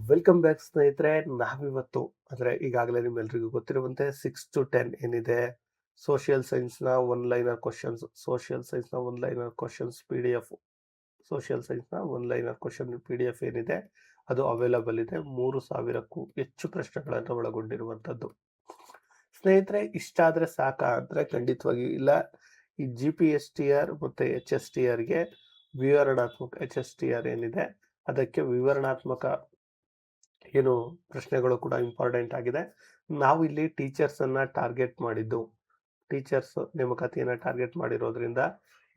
Welcome back ಸ್ನೇಹಿತರೆ. ನಾವಿವತ್ತು ಅಂದರೆ ಈಗಾಗಲೇ ನಿಮ್ಮೆಲ್ರಿಗೂ ಗೊತ್ತಿರುವಂತೆ 6 to 10 ಏನಿದೆ ಸೋಷಿಯಲ್ ಸೈನ್ಸ್ನ one liner questions P D F social ಸೈನ್ಸ್ನ one liner question P D F ಏನಿದೆ ಅದು ಅವೈಲಬಲ್ ಇದೆ. 3000ಕ್ಕೂ ಹೆಚ್ಚು ಪ್ರಶ್ನೆಗಳನ್ನು ಒಳಗೊಂಡಿರುವಂಥದ್ದು. ಸ್ನೇಹಿತರೆ, ಇಷ್ಟ ಆದರೆ ಸಾಕಾ ಅಂದರೆ ಖಂಡಿತವಾಗಿ ಇಲ್ಲ. ಈ GPSTR ಮತ್ತು HSTRಗೆ ವಿವರಣಾತ್ಮಕ HSTR ಏನಿದೆ ಅದಕ್ಕೆ ವಿವರಣಾತ್ಮಕ ಏನು ಪ್ರಶ್ನೆಗಳು ಕೂಡ ಇಂಪಾರ್ಟೆಂಟ್ ಆಗಿದೆ. ನಾವು ಇಲ್ಲಿ ಟೀಚರ್ಸನ್ನು ಟಾರ್ಗೆಟ್ ಮಾಡಿದ್ದು, ಟೀಚರ್ಸ್ ನೇಮಕಾತಿಯನ್ನು ಟಾರ್ಗೆಟ್ ಮಾಡಿರೋದ್ರಿಂದ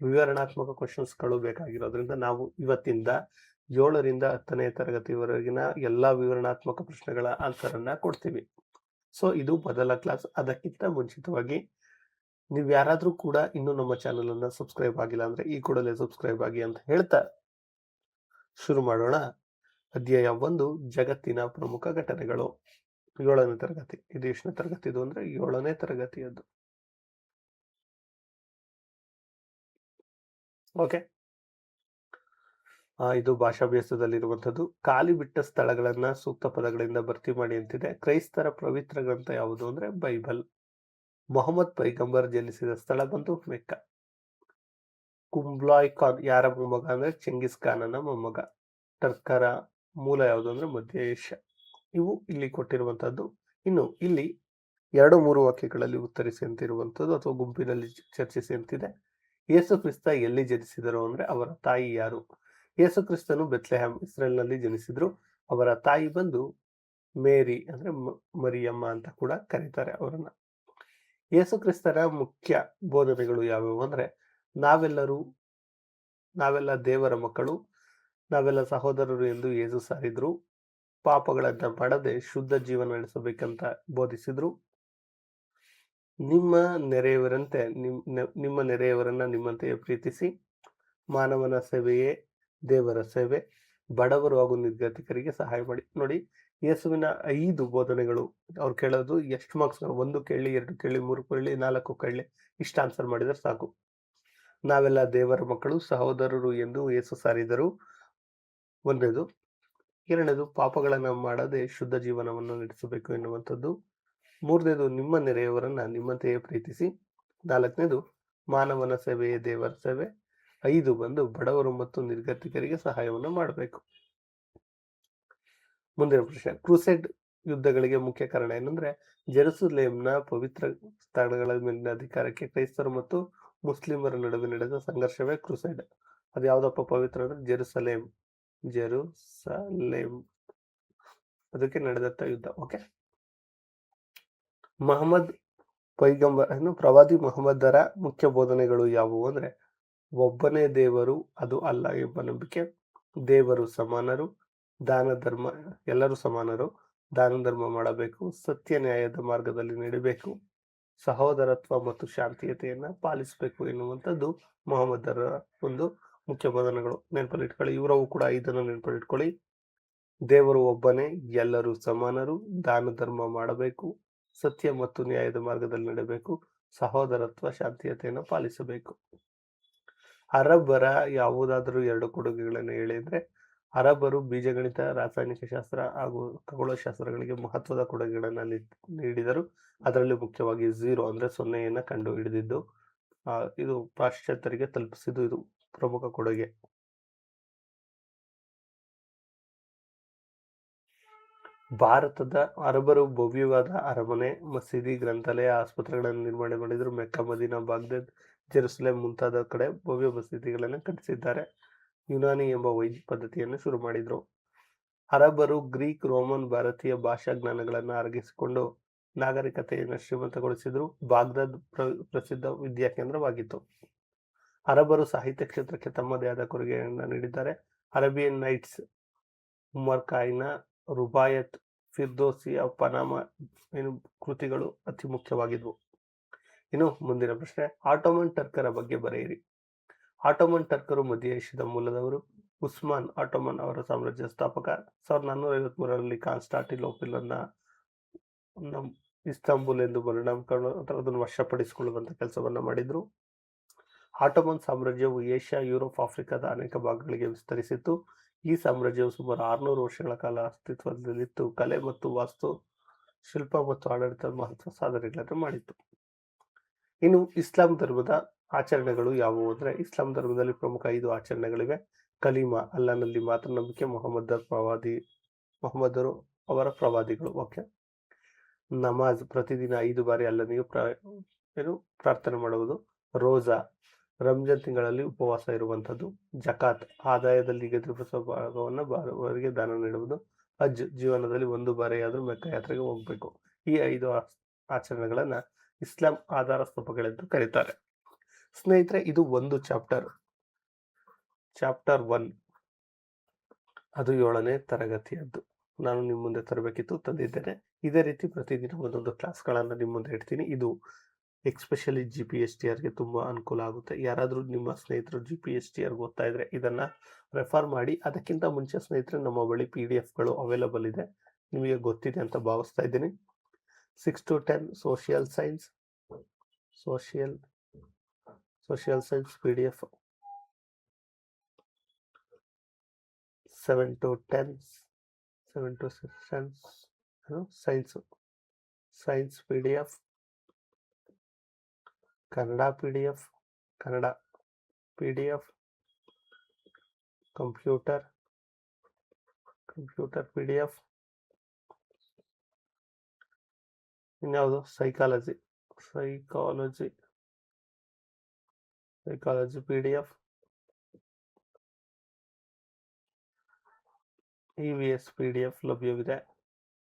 ವಿವರಣಾತ್ಮಕ ಕ್ವಶನ್ಸ್ಗಳು ಬೇಕಾಗಿರೋದ್ರಿಂದ ನಾವು ಇವತ್ತಿಂದ 7ರಿಂದ 10ನೇ ತರಗತಿವರೆಗಿನ ಎಲ್ಲ ವಿವರಣಾತ್ಮಕ ಪ್ರಶ್ನೆಗಳ ಆನ್ಸರನ್ನು ಕೊಡ್ತೀವಿ. ಸೊ ಇದು ಮೊದಲ ಕ್ಲಾಸ್. ಅದಕ್ಕಿಂತ ಮುಂಚಿತವಾಗಿ ನೀವು ಯಾರಾದರೂ ಕೂಡ ಇನ್ನೂ ನಮ್ಮ ಚಾನಲನ್ನು ಸಬ್ಸ್ಕ್ರೈಬ್ ಆಗಿಲ್ಲ ಅಂದರೆ ಈ ಕೂಡಲೇ ಸಬ್ಸ್ಕ್ರೈಬ್ ಆಗಿ ಅಂತ ಹೇಳ್ತಾ ಶುರು ಮಾಡೋಣ. ಅಧ್ಯಾಯ 1, ಜಗತ್ತಿನ ಪ್ರಮುಖ ಘಟನೆಗಳು. 7ನೇ ತರಗತಿ. ಇದು ಎಷ್ಟನೇ ತರಗತಿದು ಅಂದರೆ 7ನೇ ತರಗತಿಯದ್ದು. ಓಕೆ, ಇದು ಭಾಷಾಭ್ಯಾಸದಲ್ಲಿರುವಂಥದ್ದು. ಖಾಲಿ ಬಿಟ್ಟ ಸ್ಥಳಗಳನ್ನ ಸೂಕ್ತ ಪದಗಳಿಂದ ಭರ್ತಿ ಮಾಡಿ ಅಂತಿದೆ. ಕ್ರೈಸ್ತರ ಪವಿತ್ರ ಗ್ರಂಥ ಯಾವುದು ಅಂದರೆ ಬೈಬಲ್. ಮೊಹಮ್ಮದ್ ಪೈಗಂಬರ್ ಜನಿಸಿದ ಸ್ಥಳ ಬಂದು ಮೆಕ್ಕ. ಕುಂಬ್ಲಾಯ್ ಖಾನ್ ಯಾರ ಮೊಮ್ಮಗ ಅಂದರೆ ಚೆಂಗಿಸ್ ಖಾನನ ಮೊಮ್ಮಗ. ಟರ್ಕರ ಮೂಲ ಯಾವುದು ಅಂದರೆ ಮಧ್ಯ ಏಷ್ಯಾ. ಇವು ಇಲ್ಲಿ ಕೊಟ್ಟಿರುವಂಥದ್ದು. ಇನ್ನು ಇಲ್ಲಿ 2-3 ವಾಕ್ಯಗಳಲ್ಲಿ ಉತ್ತರಿಸಿ ಅಂತಿರುವಂಥದ್ದು ಅಥವಾ ಗುಂಪಿನಲ್ಲಿ ಚರ್ಚಿಸಿ ಅಂತಿದೆ. ಯೇಸು ಕ್ರಿಸ್ತ ಎಲ್ಲಿ ಜನಿಸಿದರು ಅಂದರೆ ಅವರ ತಾಯಿ ಯಾರು? ಯೇಸು ಕ್ರಿಸ್ತನು ಬೆತ್ಲೆಹೇಮ್ ಇಸ್ರೇಲ್ನಲ್ಲಿ ಜನಿಸಿದ್ರು. ಅವರ ತಾಯಿ ಬಂದು ಮೇರಿ ಅಂದರೆ ಮರಿಯಮ್ಮ ಅಂತ ಕೂಡ ಕರೀತಾರೆ ಅವರನ್ನ. ಯೇಸು ಕ್ರಿಸ್ತರ ಮುಖ್ಯ ಬೋಧನೆಗಳು ಯಾವುವು ಅಂದರೆ ನಾವೆಲ್ಲ ದೇವರ ಮಕ್ಕಳು, ನಾವೆಲ್ಲ ಸಹೋದರರು ಎಂದು ಯೇಸು ಸಾರಿದ್ರು. ಪಾಪಗಳನ್ನ ಮಾಡದೆ ಶುದ್ಧ ಜೀವನ ನಡೆಸಬೇಕಂತ ಬೋಧಿಸಿದ್ರು. ನಿಮ್ಮ ನೆರೆಯವರನ್ನ ನಿಮ್ಮಂತೆಯೇ ಪ್ರೀತಿಸಿ. ಮಾನವನ ಸೇವೆಯೇ ದೇವರ ಸೇವೆ. ಬಡವರು ಹಾಗೂ ನಿರ್ಗತಿಕರಿಗೆ ಸಹಾಯ ಮಾಡಿ. ನೋಡಿ, ಯೇಸುವಿನ 5 ಬೋಧನೆಗಳು. ಅವ್ರು ಕೇಳೋದು ಎಷ್ಟು ಮಾರ್ಕ್ಸ್? 1 ಕೇಳಿ, 2 ಕೇಳಿ, 3 ಕೇಳಿ, 4 ಕೇಳಿ, ಇಷ್ಟು ಆನ್ಸರ್ ಮಾಡಿದ್ರೆ ಸಾಕು. ನಾವೆಲ್ಲ ದೇವರ ಮಕ್ಕಳು, ಸಹೋದರರು ಎಂದು ಯೇಸು ಸಾರಿದರು. 1ನೇದು. 2ನೇದು, ಪಾಪಗಳನ್ನು ಮಾಡದೆ ಶುದ್ಧ ಜೀವನವನ್ನು ನಡೆಸಬೇಕು ಎನ್ನುವಂಥದ್ದು. 3ನೇದು, ನಿಮ್ಮ ನೆರೆಯವರನ್ನ ನಿಮ್ಮಂತೆಯೇ ಪ್ರೀತಿಸಿ. 4ನೇದು, ಮಾನವನ ಸೇವೆಯೇ ದೇವರ ಸೇವೆ. 5 ಬಂದು ಬಡವರು ಮತ್ತು ನಿರ್ಗತಿಕರಿಗೆ ಸಹಾಯವನ್ನು ಮಾಡಬೇಕು. ಮುಂದಿನ ಪ್ರಶ್ನೆ, ಕ್ರೂಸೈಡ್ ಯುದ್ಧಗಳಿಗೆ ಮುಖ್ಯ ಕಾರಣ ಏನಂದ್ರೆ ಜೆರುಸಲೇಂನ ಪವಿತ್ರ ಸ್ಥಳಗಳ ಮೇಲಿನ ಅಧಿಕಾರಕ್ಕೆ ಕ್ರೈಸ್ತರು ಮತ್ತು ಮುಸ್ಲಿಮರ ನಡುವೆ ನಡೆದ ಸಂಘರ್ಷವೇ ಕ್ರೂಸೈಡ್. ಅದು ಯಾವ್ದಪ್ಪ ಪವಿತ್ರ ಅಂದ್ರೆ ಜೆರುಸಲೇಂ ಅದಕ್ಕೆ ನಡೆದಂತ ಯುದ್ಧ. ಓಕೆ, ಮಹಮ್ಮದ್ ಪ್ರವಾದಿ ಮೊಹಮ್ಮದರ ಮುಖ್ಯ ಬೋಧನೆಗಳು ಯಾವುವು ಅಂದ್ರೆ ಒಬ್ಬನೇ ದೇವರು, ಅದು ಅಲ್ಲ ಎಂಬ ನಂಬಿಕೆ. ದೇವರು ಸಮಾನರು, ಎಲ್ಲರೂ ಸಮಾನರು, ದಾನ ಧರ್ಮ ಮಾಡಬೇಕು, ಸತ್ಯ ನ್ಯಾಯದ ಮಾರ್ಗದಲ್ಲಿ ನಡೆಯಬೇಕು, ಸಹೋದರತ್ವ ಮತ್ತು ಶಾಂತಿಯತೆಯನ್ನ ಪಾಲಿಸಬೇಕು ಎನ್ನುವಂಥದ್ದು ಮೊಹಮ್ಮದರ ಒಂದು ಮುಖ್ಯ ಬೋಧನೆಗಳು. ನೆನಪಲ್ಲಿಟ್ಕೊಳ್ಳಿ, ಇವರವು ಕೂಡ 5 ನೆನಪಲ್ಲಿಟ್ಕೊಳ್ಳಿ. ದೇವರು ಒಬ್ಬನೇ, ಎಲ್ಲರೂ ಸಮಾನರು, ದಾನ ಧರ್ಮ ಮಾಡಬೇಕು, ಸತ್ಯ ಮತ್ತು ನ್ಯಾಯದ ಮಾರ್ಗದಲ್ಲಿ ನಡೆಯಬೇಕು, ಸಹೋದರತ್ವ ಶಾಂತಿಯತೆಯನ್ನು ಪಾಲಿಸಬೇಕು. ಅರಬ್ಬರ ಯಾವುದಾದರೂ 2 ಕೊಡುಗೆಗಳನ್ನು ಹೇಳಿ ಅಂದ್ರೆ ಅರಬ್ಬರು ಬೀಜಗಣಿತ, ರಾಸಾಯನಿಕ ಶಾಸ್ತ್ರ ಹಾಗೂ ಖಗೋಳಶಾಸ್ತ್ರಗಳಿಗೆ ಮಹತ್ವದ ಕೊಡುಗೆಗಳನ್ನು ನೀಡಿದರು. ಅದರಲ್ಲಿ ಮುಖ್ಯವಾಗಿ 0 ಅಂದ್ರೆ 0ಯನ್ನು ಕಂಡು ಹಿಡಿದಿದ್ದು, ಇದು ಪಾಶ್ಚಾತ್ಯರಿಗೆ ತಲುಪಿಸಿದ್ದು ಇದು ಪ್ರಮುಖ ಕೊಡುಗೆ. ಭಾರತದ ಅರಬ್ಬರು ಭವ್ಯವಾದ ಅರಮನೆ, ಮಸೀದಿ, ಗ್ರಂಥಾಲಯ, ಆಸ್ಪತ್ರೆಗಳನ್ನು ನಿರ್ಮಾಣ ಮಾಡಿದ್ರು. ಮೆಕ್ಕಾ, ಮದೀನಾ, ಬಾಗ್ದಾದ್, ಜೆರುಸಲೇಂ ಮುಂತಾದ ಕಡೆ ಭವ್ಯ ಮಸೀದಿಗಳನ್ನು ಕಟ್ಟಿಸಿದ್ದಾರೆ. ಯುನಾನಿ ಎಂಬ ವೈದ್ಯ ಪದ್ಧತಿಯನ್ನು ಶುರು ಮಾಡಿದ್ರು. ಅರಬ್ಬರು ಗ್ರೀಕ್, ರೋಮನ್, ಭಾರತೀಯ ಭಾಷಾ ಜ್ಞಾನಗಳನ್ನು ಅರಗಿಸಿಕೊಂಡು ನಾಗರಿಕತೆಯನ್ನು ಶ್ರೀಮಂತಗೊಳಿಸಿದ್ರು. ಬಾಗ್ದಾದ್ ಪ್ರಸಿದ್ಧ ವಿದ್ಯಾಕೇಂದ್ರವಾಗಿತ್ತು. ಅರಬ್ಬರು ಸಾಹಿತ್ಯ ಕ್ಷೇತ್ರಕ್ಕೆ ತಮ್ಮದೇ ಆದ ಕೊಡುಗೆಯನ್ನು ನೀಡಿದ್ದಾರೆ. ಅರೇಬಿಯನ್ ನೈಟ್ಸ್, ಉಮರ್ ಖಾಯ್ನ ರುಬಾಯತ್, ಫಿರ್ದೋಸಿಯ ಪನಾಮ ಕೃತಿಗಳು ಅತಿ ಮುಖ್ಯವಾಗಿದ್ವು. ಇನ್ನು ಮುಂದಿನ ಪ್ರಶ್ನೆ, ಆಟೋಮನ್ ಟರ್ಕರ ಬಗ್ಗೆ ಬರೆಯಿರಿ. ಆಟೋಮನ್ ಟರ್ಕರು ಮಧ್ಯ ಏಷ್ಯಾದ ಮೂಲದವರು. ಉಸ್ಮಾನ್ ಆಟೋಮನ್ ಅವರ ಸಾಮ್ರಾಜ್ಯ ಸ್ಥಾಪಕ. 1453ರಲ್ಲಿ ಕಾನ್ಸ್ಟಾಂಟಿನೋಪಲ್ ಅನ್ನ ಇಸ್ತಾಂಬುಲ್ ಎಂದು ಅದನ್ನು ವಶಪಡಿಸಿಕೊಳ್ಳುವಂತ ಕೆಲಸವನ್ನ ಮಾಡಿದ್ರು. ಆಟೋಮನ್ ಸಾಮ್ರಾಜ್ಯವು ಏಷ್ಯಾ, ಯುರೋಪ್, ಆಫ್ರಿಕಾದ ಅನೇಕ ಭಾಗಗಳಿಗೆ ವಿಸ್ತರಿಸಿತ್ತು. ಈ ಸಾಮ್ರಾಜ್ಯವು ಸುಮಾರು 600 ವರ್ಷಗಳ ಕಾಲ ಅಸ್ತಿತ್ವದಲ್ಲಿತ್ತು. ಕಲೆ ಮತ್ತು ವಾಸ್ತು ಶಿಲ್ಪ ಮತ್ತು ಆಡಳಿತದ ಮಹತ್ವ ಸಾಧನೆಗಳನ್ನು ಮಾಡಿತ್ತು. ಇನ್ನು ಇಸ್ಲಾಂ ಧರ್ಮದ ಆಚರಣೆಗಳು ಯಾವುವು ಅಂದ್ರೆ, ಇಸ್ಲಾಂ ಧರ್ಮದಲ್ಲಿ ಪ್ರಮುಖ 5 ಆಚರಣೆಗಳಿವೆ. ಕಲಿಮಾ, ಅಲ್ಲನಲ್ಲಿ ಮಾತ್ರ ನಂಬಿಕೆ, ಮೊಹಮ್ಮದರು ಅವರ ಪ್ರವಾದಿಗಳು. ಓಕೆ. ನಮಾಜ್, ಪ್ರತಿದಿನ 5 ಬಾರಿ ಅಲ್ಲನಿಗೆ ಪ್ರಾರ್ಥನೆ ಮಾಡುವುದು. ರೋಜಾ, ರಂಜಾನ್ ತಿಂಗಳಲ್ಲಿ ಉಪವಾಸ ಇರುವಂಥದ್ದು. ಜಕಾತ್, ಆದಾಯದಲ್ಲಿ ನಿಗದಿಪಡಿಸುವ ಭಾಗವನ್ನು ಬಾರವರಿಗೆ ದಾನ ನೀಡುವುದು. ಹಜ್, ಜೀವನದಲ್ಲಿ 1 ಬಾರಿಯಾದರೂ ಮೆಕ್ಕ ಯಾತ್ರೆಗೆ ಹೋಗಬೇಕು. ಈ 5 ಆಚರಣೆಗಳನ್ನ ಇಸ್ಲಾಂ ಆಧಾರ ಸ್ತಂಭಗಳೆಂದು ಕರೀತಾರೆ. ಸ್ನೇಹಿತರೆ, ಇದು ಒಂದು ಚಾಪ್ಟರ್ 1, ಅದು 7ನೇ ತರಗತಿಯದ್ದು. ನಾನು ನಿಮ್ಮ ಮುಂದೆ ತರಬೇಕಿತ್ತು, ತಂದಿದ್ದೇನೆ. ಇದೇ ರೀತಿ ಪ್ರತಿದಿನ ಒಂದೊಂದು ಕ್ಲಾಸ್ಗಳನ್ನು ನಿಮ್ಮ ಮುಂದೆ ಇಡ್ತೀನಿ. ಇದು ಎಕ್ಸ್ಪೆಷಲಿ GPSTRಗೆ ತುಂಬಾ ಅನುಕೂಲ ಆಗುತ್ತೆ. ಯಾರಾದರೂ ನಿಮ್ಮ ಸ್ನೇಹಿತರು GPSTR ಓದ್ತಾ ಇದ್ರೆ ಇದನ್ನ ರೆಫರ್ ಮಾಡಿ. ಅದಕ್ಕಿಂತ ಮುಂಚೆ ಸ್ನೇಹಿತರೆ, ನಮ್ಮ ಬಳಿ PDF-ಗಳು ಅವೈಲಬಲ್ ಇದೆ, ನಿಮಗೆ ಗೊತ್ತಿದೆ ಅಂತ ಭಾವಿಸ್ತಾ ಇದ್ದೀನಿ. 6 to 10 social science PDF, 7 to 10 science PDF, Kannada PDF, computer PDF, ಇನ್ಯಾವುದು ಸೈಕಾಲಜಿ PDF, EVS PDF ಲಭ್ಯವಿದೆ.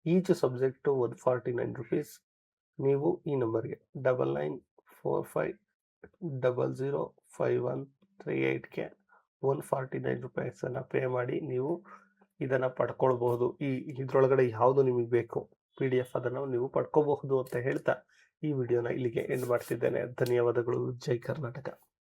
Each subject 149 rupees. ನೀವು ಈ ನಂಬರ್ಗೆ 9945005138ಗೆ 149 rupees ಪೇ ಮಾಡಿ ನೀವು ಇದನ್ನು ಪಡ್ಕೊಳ್ಬಹುದು. ಇದರೊಳಗಡೆ ಯಾವುದು ನಿಮಗೆ ಬೇಕು PDF ಅದನ್ನು ನೀವು ಪಡ್ಕೋಬಹುದು ಅಂತ ಹೇಳ್ತಾ ಈ ವಿಡಿಯೋನ ಇಲ್ಲಿಗೆ ಎಂಡ್ ಮಾಡ್ತಿದ್ದೇನೆ. ಧನ್ಯವಾದಗಳು. ಜೈ ಕರ್ನಾಟಕ.